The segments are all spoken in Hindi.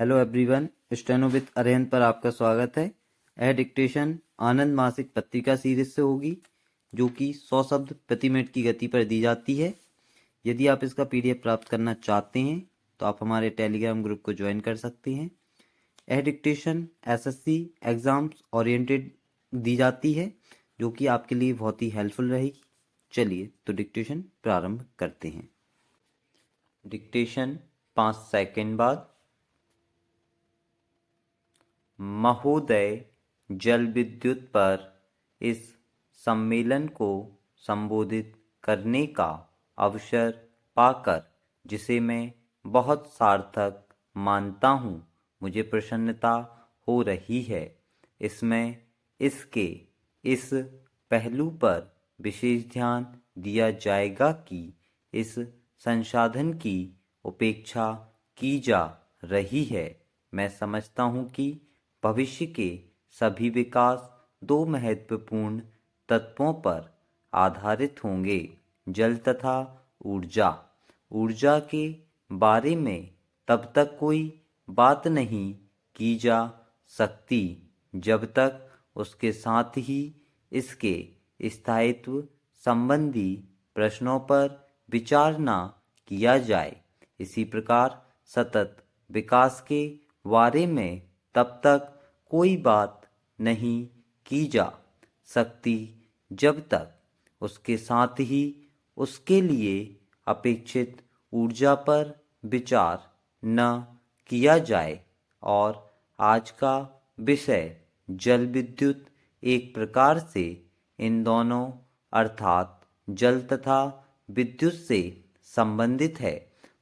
हेलो एवरीवन, स्टेनो विद अरेहन पर आपका स्वागत है। यह डिक्टेशन आनंद मासिक पत्रिका सीरीज से होगी, जो कि 100 शब्द प्रति मिनट की गति पर दी जाती है। यदि आप इसका पीडीएफ प्राप्त करना चाहते हैं तो आप हमारे टेलीग्राम ग्रुप को ज्वाइन कर सकते हैं। यह डिक्टेशन एसएससी एग्जाम्स ओरिएंटेड दी जाती है, जो कि आपके लिए बहुत ही हेल्पफुल रहेगी। चलिए तो डिक्टेशन प्रारंभ करते हैं। डिक्टेशन 5 सेकंड बाद। महोदय, जल विद्युत पर इस सम्मेलन को संबोधित करने का अवसर पाकर, जिसे मैं बहुत सार्थक मानता हूँ, मुझे प्रसन्नता हो रही है। इसमें इसके इस पहलू पर विशेष ध्यान दिया जाएगा कि इस संसाधन की उपेक्षा की जा रही है। मैं समझता हूँ कि भविष्य के सभी विकास दो महत्वपूर्ण तत्वों पर आधारित होंगे: जल तथा ऊर्जा। ऊर्जा के बारे में तब तक कोई बात नहीं की जा सकती जब तक उसके साथ ही इसके स्थायित्व संबंधी प्रश्नों पर विचार न किया जाए। इसी प्रकार सतत विकास के बारे में तब तक कोई बात नहीं की जा सकती जब तक उसके साथ ही उसके लिए अपेक्षित ऊर्जा पर विचार न किया जाए। और आज का विषय जल विद्युत एक प्रकार से इन दोनों अर्थात जल तथा विद्युत से संबंधित है।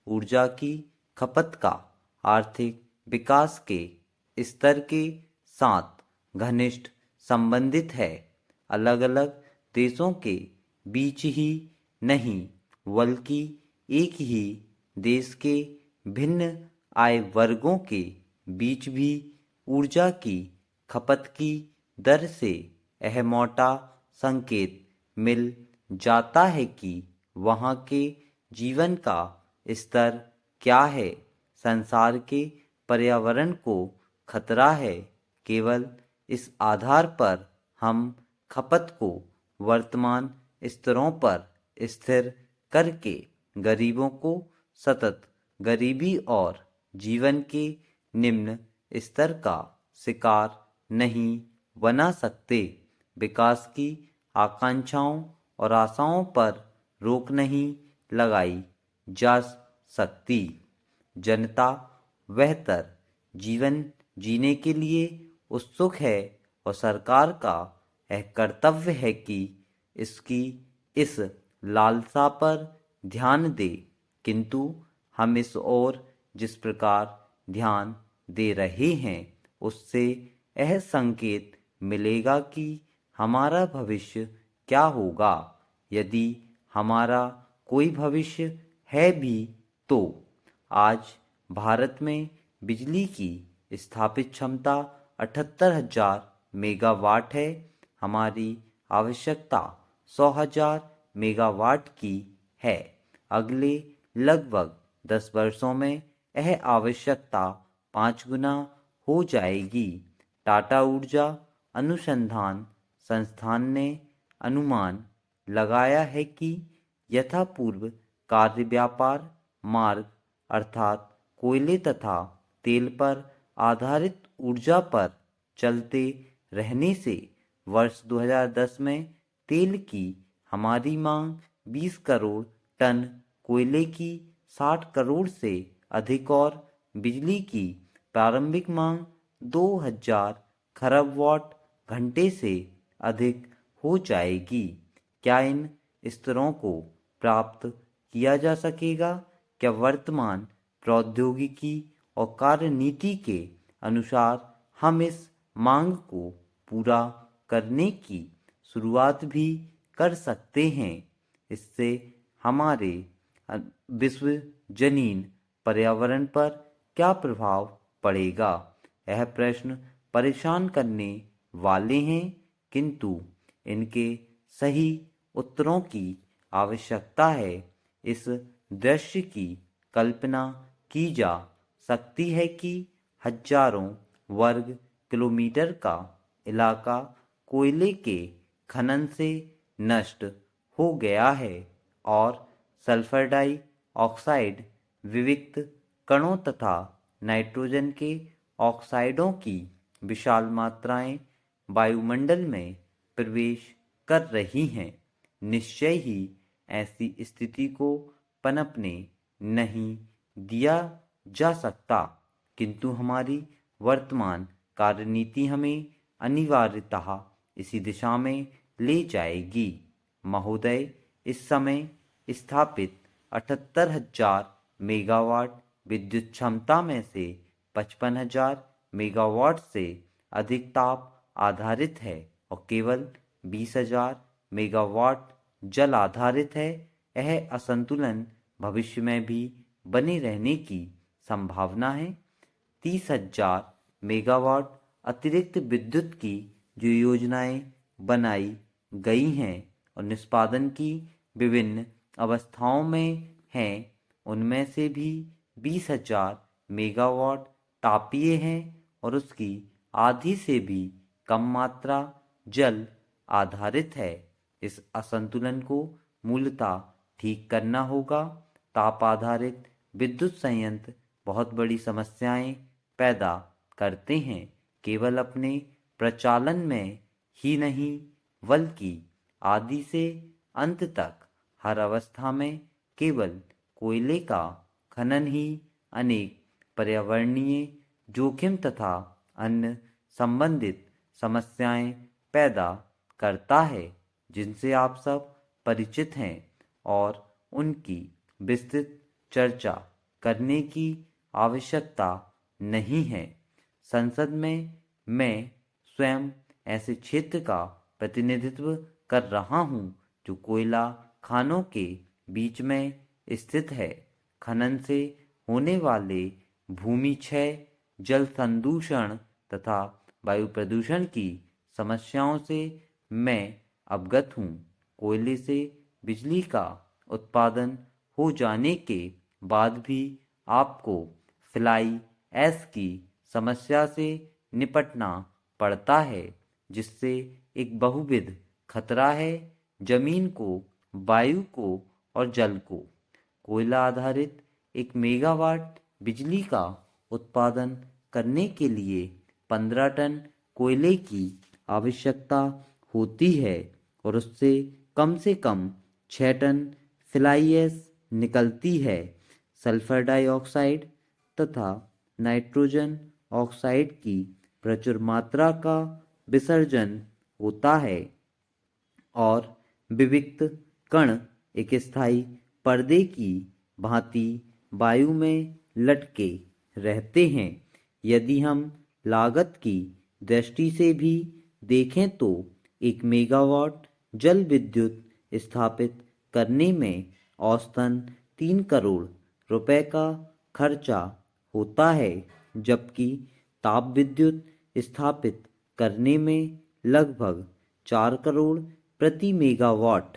ऊर्जा की खपत का आर्थिक विकास के स्तर के साथ घनिष्ठ संबंधित है। अलग अलग देशों के बीच ही नहीं, बल्कि एक ही देश के भिन्न आय वर्गों के बीच भी ऊर्जा की खपत की दर से यह मोटा संकेत मिल जाता है कि वहाँ के जीवन का स्तर क्या है। संसार के पर्यावरण को खतरा है। केवल इस आधार पर हम खपत को वर्तमान स्तरों पर स्थिर करके गरीबों को सतत गरीबी और जीवन के निम्न स्तर का शिकार नहीं बना सकते। विकास की आकांक्षाओं और आशाओं पर रोक नहीं लगाई जा सकती। जनता बेहतर जीवन जीने के लिए उत्सुक है और सरकार का यह कर्तव्य है कि इसकी इस लालसा पर ध्यान दे। किंतु हम इस ओर जिस प्रकार ध्यान दे रहे हैं, उससे यह संकेत मिलेगा कि हमारा भविष्य क्या होगा, यदि हमारा कोई भविष्य है भी तो। आज भारत में बिजली की स्थापित क्षमता 78,000 मेगावाट है। हमारी आवश्यकता 100,000 मेगावाट की है। अगले लगभग 10 वर्षों में यह आवश्यकता 5 गुना हो जाएगी। टाटा ऊर्जा अनुसंधान संस्थान ने अनुमान लगाया है कि यथापूर्व कार्य व्यापार मार्ग अर्थात कोयले तथा तेल पर आधारित ऊर्जा पर चलते रहने से वर्ष 2010 में तेल की हमारी मांग 20 करोड़ टन, कोयले की 60 करोड़ से अधिक और बिजली की प्रारंभिक मांग 2000 खरब वाट घंटे से अधिक हो जाएगी। क्या इन स्तरों को प्राप्त किया जा सकेगा? क्या वर्तमान प्रौद्योगिकी और कार्यनीति के अनुसार हम इस मांग को पूरा करने की शुरुआत भी कर सकते हैं? इससे हमारे विश्वजनीन पर्यावरण पर क्या प्रभाव पड़ेगा? यह प्रश्न परेशान करने वाले हैं, किंतु इनके सही उत्तरों की आवश्यकता है। इस दृश्य की कल्पना की जा सकती है कि हजारों वर्ग किलोमीटर का इलाका कोयले के खनन से नष्ट हो गया है और सल्फर डाइऑक्साइड विविक्त कणों तथा नाइट्रोजन के ऑक्साइडों की विशाल मात्राएं वायुमंडल में प्रवेश कर रही हैं। निश्चय ही ऐसी स्थिति को पनपने नहीं दिया जा सकता, किंतु हमारी वर्तमान कार्यनीति हमें अनिवार्यतः इसी दिशा में ले जाएगी। महोदय, इस समय स्थापित 78,000 मेगावाट विद्युत क्षमता में से 55,000 मेगावाट से अधिक ताप आधारित है और केवल 20,000 मेगावाट जल आधारित है। यह असंतुलन भविष्य में भी बने रहने की संभावना है। 30,000 मेगावाट अतिरिक्त विद्युत की जो योजनाएं बनाई गई हैं और निष्पादन की विभिन्न अवस्थाओं में हैं, उनमें से भी 20,000 मेगावाट तापीय हैं और उसकी आधी से भी कम मात्रा जल आधारित है। इस असंतुलन को मूलतः ठीक करना होगा। ताप आधारित विद्युत संयंत्र बहुत बड़ी समस्याएं पैदा करते हैं, केवल अपने प्रचालन में ही नहीं बल्कि आदि से अंत तक हर अवस्था में केवल कोयले का खनन ही अनेक पर्यावरणीय जोखिम तथा अन्य संबंधित समस्याएं पैदा करता है, जिनसे आप सब परिचित हैं और उनकी विस्तृत चर्चा करने की आवश्यकता नहीं है। संसद में मैं स्वयं ऐसे क्षेत्र का प्रतिनिधित्व कर रहा हूं जो कोयला खानों के बीच में स्थित है। खनन से होने वाले भूमि क्षय, जल संदूषण तथा वायु प्रदूषण की समस्याओं से मैं अवगत हूँ। कोयले से बिजली का उत्पादन हो जाने के बाद भी आपको फ्लाई ऐश की समस्या से निपटना पड़ता है, जिससे एक बहुविध खतरा है जमीन को, वायु को और जल को। कोयला आधारित 1 मेगावाट बिजली का उत्पादन करने के लिए 15 टन कोयले की आवश्यकता होती है और उससे कम 6 टन फ्लाई ऐश निकलती है। सल्फर डाइऑक्साइड तथा नाइट्रोजन ऑक्साइड की प्रचुर मात्रा का विसर्जन होता है और विविक्त कण एक स्थायी पर्दे की भांति वायु में लटके रहते हैं। यदि हम लागत की दृष्टि से भी देखें तो 1 मेगावाट जल विद्युत स्थापित करने में औसतन 3 करोड़ रुपए का खर्चा होता है, जबकि ताप विद्युत स्थापित करने में लगभग 4 करोड़ प्रति मेगावाट।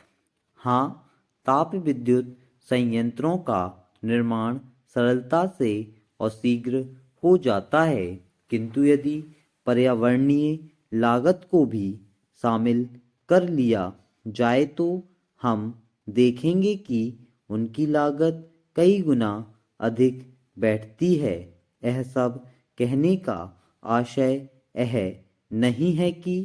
हाँ, ताप विद्युत संयंत्रों का निर्माण सरलता से और शीघ्र हो जाता है, किंतु यदि पर्यावरणीय लागत को भी शामिल कर लिया जाए तो हम देखेंगे कि उनकी लागत कई गुना अधिक बैठती है। यह सब कहने का आशय यह नहीं है कि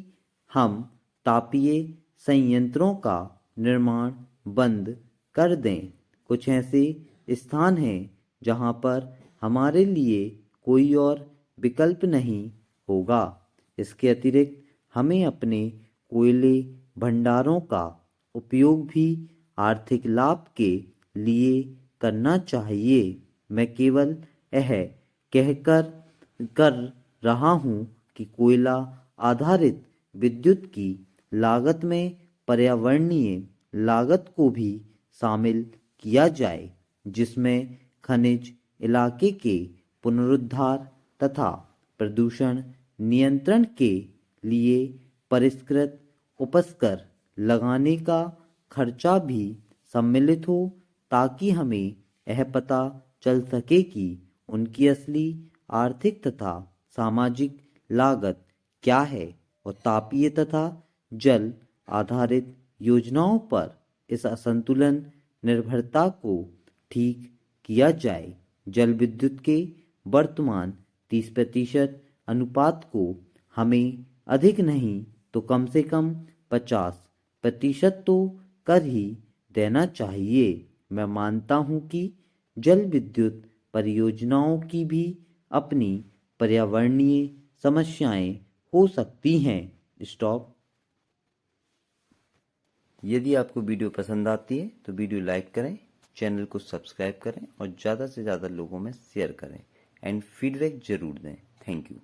हम तापीय संयंत्रों का निर्माण बंद कर दें। कुछ ऐसे स्थान हैं जहां पर हमारे लिए कोई और विकल्प नहीं होगा। इसके अतिरिक्त हमें अपने कोयले भंडारों का उपयोग भी आर्थिक लाभ के लिए करना चाहिए। मैं केवल यह कहकर कर रहा हूँ कि कोयला आधारित विद्युत की लागत में पर्यावरणीय लागत को भी शामिल किया जाए, जिसमें खनिज इलाके के पुनरुद्धार तथा प्रदूषण नियंत्रण के लिए परिष्कृत उपस्कर लगाने का खर्चा भी सम्मिलित हो, ताकि हमें यह पता चल सके कि उनकी असली आर्थिक तथा सामाजिक लागत क्या है और तापीय तथा जल आधारित योजनाओं पर इस असंतुलन निर्भरता को ठीक किया जाए। जल विद्युत के वर्तमान 30% अनुपात को हमें अधिक नहीं तो कम से कम 50% तो कर ही देना चाहिए। मैं मानता हूं कि जल विद्युत परियोजनाओं की भी अपनी पर्यावरणीय समस्याएं हो सकती हैं। स्टॉप। यदि आपको वीडियो पसंद आती है तो वीडियो लाइक करें, चैनल को सब्सक्राइब करें और ज़्यादा से ज़्यादा लोगों में शेयर करें एंड फीडबैक ज़रूर दें। Thank you.